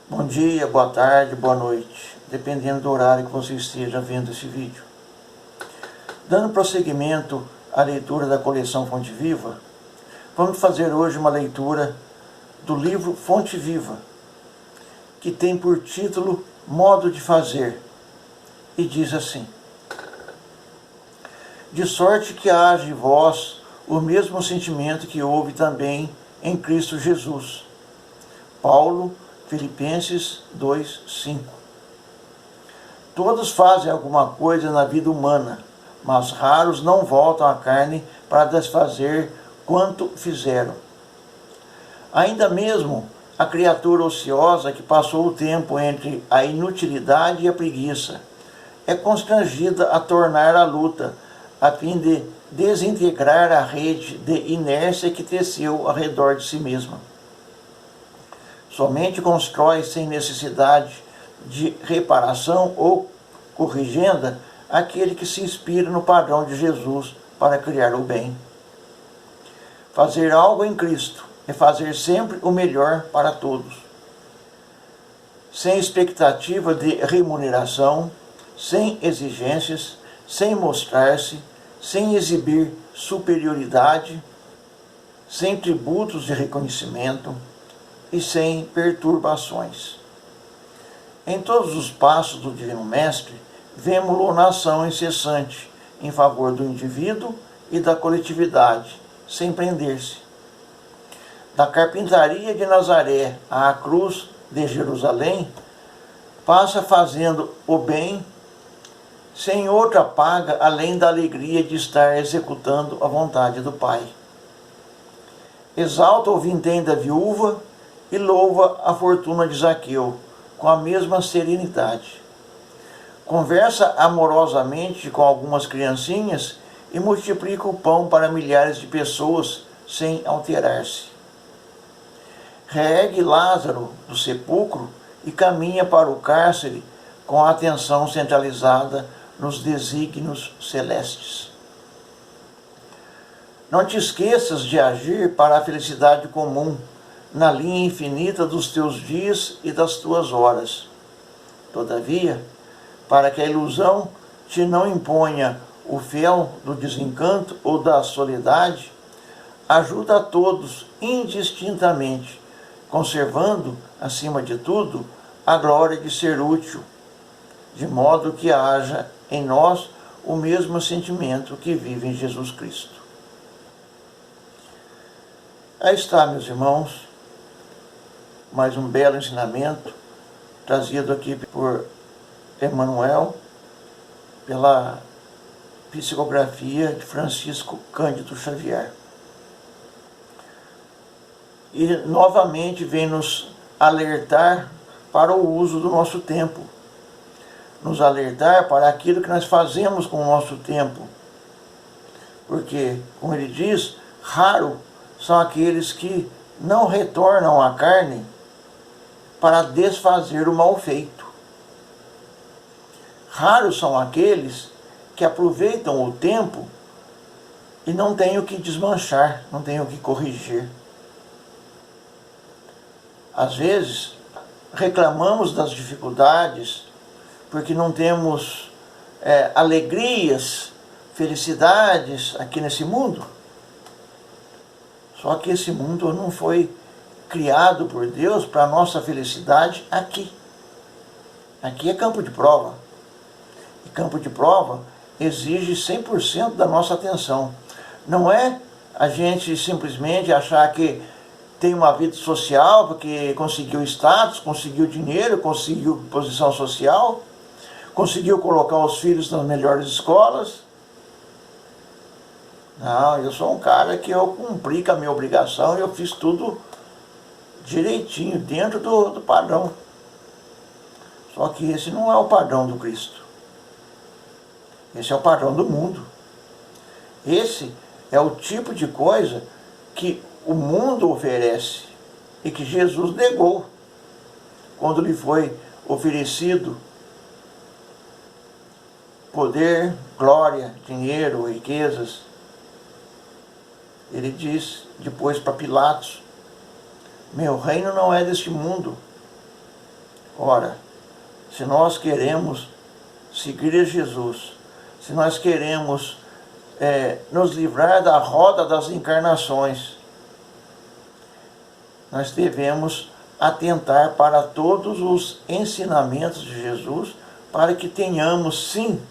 Bom dia, boa tarde, boa noite, dependendo do horário que você esteja vendo esse vídeo. Dando prosseguimento à leitura da coleção Fonte Viva, vamos fazer hoje uma leitura do livro Fonte Viva, que tem por título Modo de Fazer, e diz assim: de sorte que haja em vós o mesmo sentimento que houve também em Cristo Jesus. Paulo, Filipenses 2:5. Todos fazem alguma coisa na vida humana, mas raros não voltam à carne para desfazer quanto fizeram. Ainda mesmo a criatura ociosa que passou o tempo entre a inutilidade e a preguiça é constrangida a tornar a luta, a fim de desintegrar a rede de inércia que teceu ao redor de si mesma. Somente constrói sem necessidade de reparação ou corrigenda aquele que se inspira no padrão de Jesus para criar o bem. Fazer algo em Cristo é fazer sempre o melhor para todos, sem expectativa de remuneração, sem exigências, sem mostrar-se, sem exibir superioridade, sem tributos de reconhecimento e sem perturbações. Em todos os passos do Divino Mestre, vemo-lo na ação incessante em favor do indivíduo e da coletividade, sem prender-se. Da carpintaria de Nazaré à cruz de Jerusalém, passa fazendo o bem sem outra paga além da alegria de estar executando a vontade do Pai. Exalta o vintém da viúva e louva a fortuna de Zaqueu com a mesma serenidade. Conversa amorosamente com algumas criancinhas e multiplica o pão para milhares de pessoas sem alterar-se. Reergue Lázaro do sepulcro e caminha para o cárcere com a atenção centralizada nos desígnios celestes. Não te esqueças de agir para a felicidade comum, na linha infinita dos teus dias e das tuas horas. Todavia, para que a ilusão te não imponha o fel do desencanto ou da soledade, ajuda a todos indistintamente, conservando, acima de tudo, a glória de ser útil, de modo que haja em nós o mesmo sentimento que vive em Jesus Cristo. Aí está, meus irmãos, mais um belo ensinamento, trazido aqui por Emmanuel, pela psicografia de Francisco Cândido Xavier. E novamente vem nos alertar para o uso do nosso tempo, nos alertar para aquilo que nós fazemos com o nosso tempo. Porque, como ele diz, raro são aqueles que não retornam à carne para desfazer o mal feito. Raros são aqueles que aproveitam o tempo e não têm o que desmanchar, não têm o que corrigir. Às vezes, reclamamos das dificuldades porque não temos alegrias, felicidades aqui nesse mundo. Só que esse mundo não foi criado por Deus para a nossa felicidade aqui. Aqui é campo de prova. E campo de prova exige 100% da nossa atenção. Não é a gente simplesmente achar que tem uma vida social porque conseguiu status, conseguiu dinheiro, conseguiu posição social, conseguiu colocar os filhos nas melhores escolas. Não, eu sou um cara que eu cumpri com a minha obrigação e eu fiz tudo direitinho, dentro do padrão. Só que esse não é o padrão do Cristo. Esse é o padrão do mundo. Esse é o tipo de coisa que o mundo oferece e que Jesus negou quando lhe foi oferecido poder, glória, dinheiro, riquezas. Ele diz depois para Pilatos: meu reino não é deste mundo. Ora, se nós queremos seguir a Jesus, se nós queremos nos livrar da roda das encarnações, nós devemos atentar para todos os ensinamentos de Jesus, para que tenhamos, sim,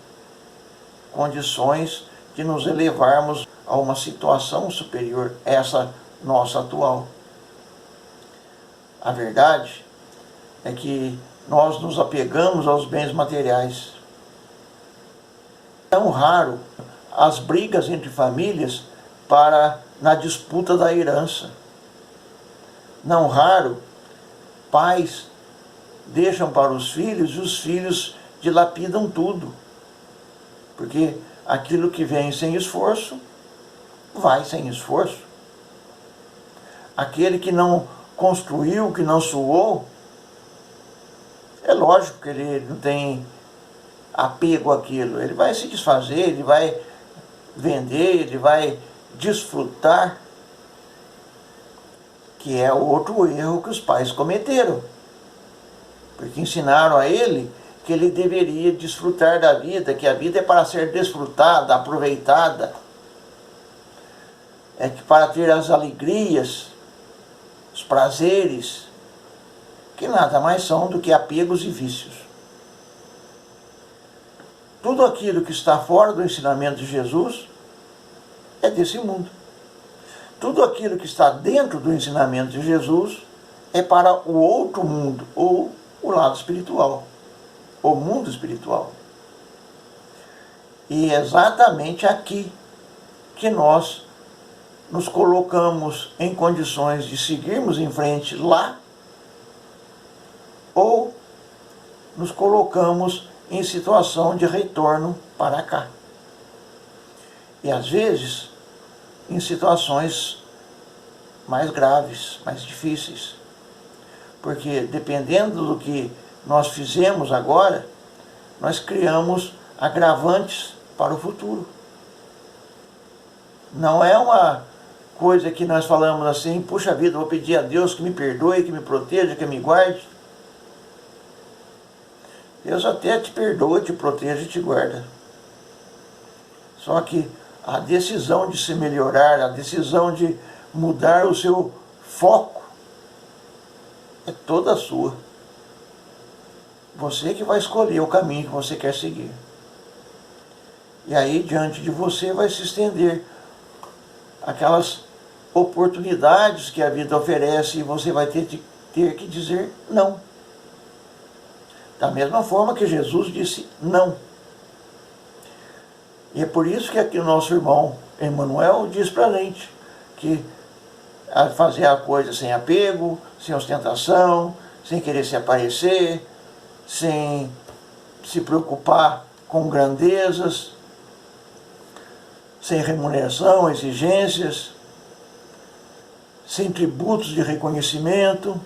condições de nos elevarmos a uma situação superior a essa nossa atual. A verdade é que nós nos apegamos aos bens materiais. É tão raro as brigas entre famílias na disputa da herança. Não raro, pais deixam para os filhos e os filhos dilapidam tudo. Porque aquilo que vem sem esforço, vai sem esforço. Aquele que não construiu, que não suou, é lógico que ele não tem apego àquilo. Ele vai se desfazer, ele vai vender, ele vai desfrutar, que é outro erro que os pais cometeram. Porque ensinaram a ele que ele deveria desfrutar da vida, que a vida é para ser desfrutada, aproveitada. É que para ter as alegrias, os prazeres, que nada mais são do que apegos e vícios. Tudo aquilo que está fora do ensinamento de Jesus é desse mundo. Tudo aquilo que está dentro do ensinamento de Jesus é para o outro mundo, ou o lado espiritual, o mundo espiritual. E é exatamente aqui que nós nos colocamos em condições de seguirmos em frente lá, ou nos colocamos em situação de retorno para cá. E às vezes em situações mais graves, mais difíceis. Porque dependendo do que nós fizemos agora, nós criamos agravantes para o futuro. Não é uma coisa que nós falamos assim, puxa vida, vou pedir a Deus que me perdoe, que me proteja, que me guarde. Deus até te perdoa, te protege e te guarda. Só que a decisão de se melhorar, a decisão de mudar o seu foco, é toda sua. Você que vai escolher o caminho que você quer seguir. E aí, diante de você, vai se estender aquelas oportunidades que a vida oferece e você vai ter que dizer não. Da mesma forma que Jesus disse não. E é por isso que aqui o nosso irmão Emmanuel diz para a gente que fazer a coisa sem apego, sem ostentação, sem querer se aparecer, sem se preocupar com grandezas, sem remuneração, exigências, sem tributos de reconhecimento.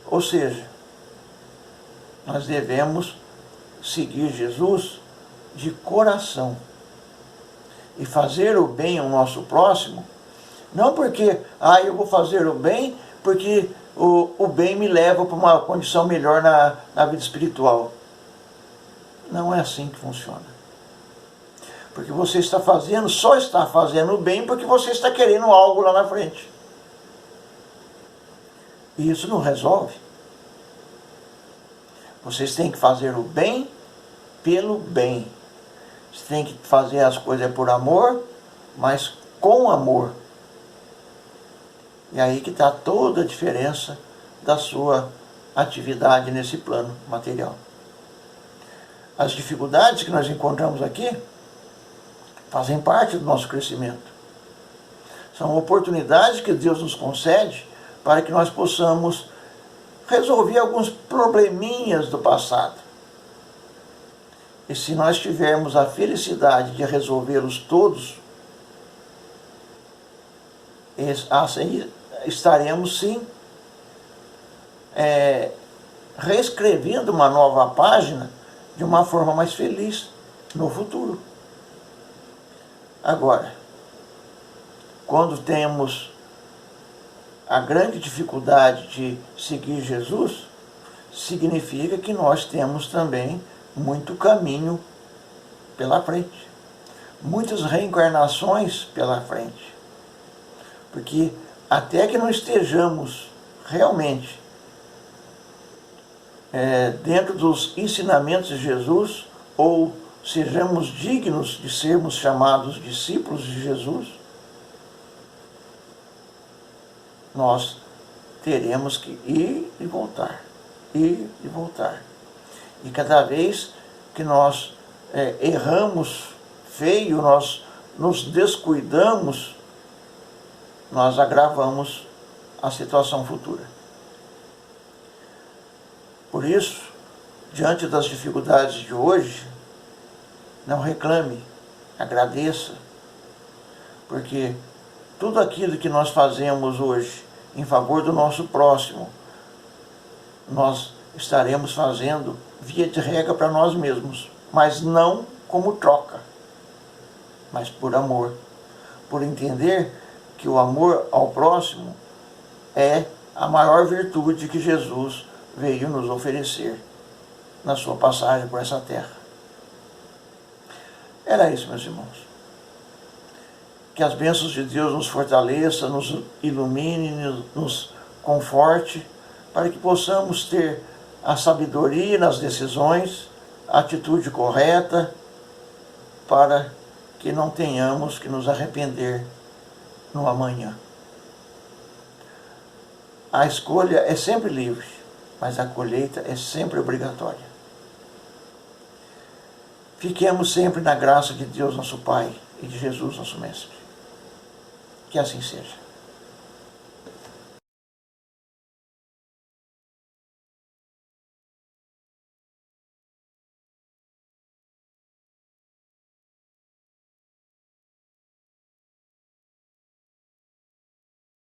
Ou seja, nós devemos seguir Jesus de coração e fazer o bem ao nosso próximo, não porque eu vou fazer o bem porque o bem me leva para uma condição melhor na vida espiritual. Não é assim que funciona. Porque você só está fazendo o bem porque você está querendo algo lá na frente. E isso não resolve. Vocês têm que fazer o bem pelo bem. Você tem que fazer as coisas por amor, mas com amor. E aí que está toda a diferença da sua atividade nesse plano material. As dificuldades que nós encontramos aqui fazem parte do nosso crescimento. São oportunidades que Deus nos concede para que nós possamos resolver alguns probleminhas do passado. E se nós tivermos a felicidade de resolvê-los todos, assim estaremos sim reescrevendo uma nova página de uma forma mais feliz no futuro. Agora, quando temos a grande dificuldade de seguir Jesus, significa que nós temos também muito caminho pela frente, muitas reencarnações pela frente, porque até que não estejamos realmente dentro dos ensinamentos de Jesus, ou sejamos dignos de sermos chamados discípulos de Jesus, nós teremos que ir e voltar, ir e voltar. E cada vez que nós erramos feio, nós nos descuidamos, nós agravamos a situação futura. Por isso, diante das dificuldades de hoje, não reclame, agradeça, porque tudo aquilo que nós fazemos hoje em favor do nosso próximo, nós estaremos fazendo via de regra para nós mesmos, mas não como troca, mas por amor, por entender que o amor ao próximo é a maior virtude que Jesus veio nos oferecer na sua passagem por essa terra. Era isso, meus irmãos. Que as bênçãos de Deus nos fortaleça, nos ilumine, nos conforte, para que possamos ter a sabedoria nas decisões, a atitude correta, para que não tenhamos que nos arrepender no amanhã. A escolha é sempre livre, mas a colheita é sempre obrigatória. Fiquemos sempre na graça de Deus, nosso Pai, e de Jesus, nosso Mestre. Que assim seja.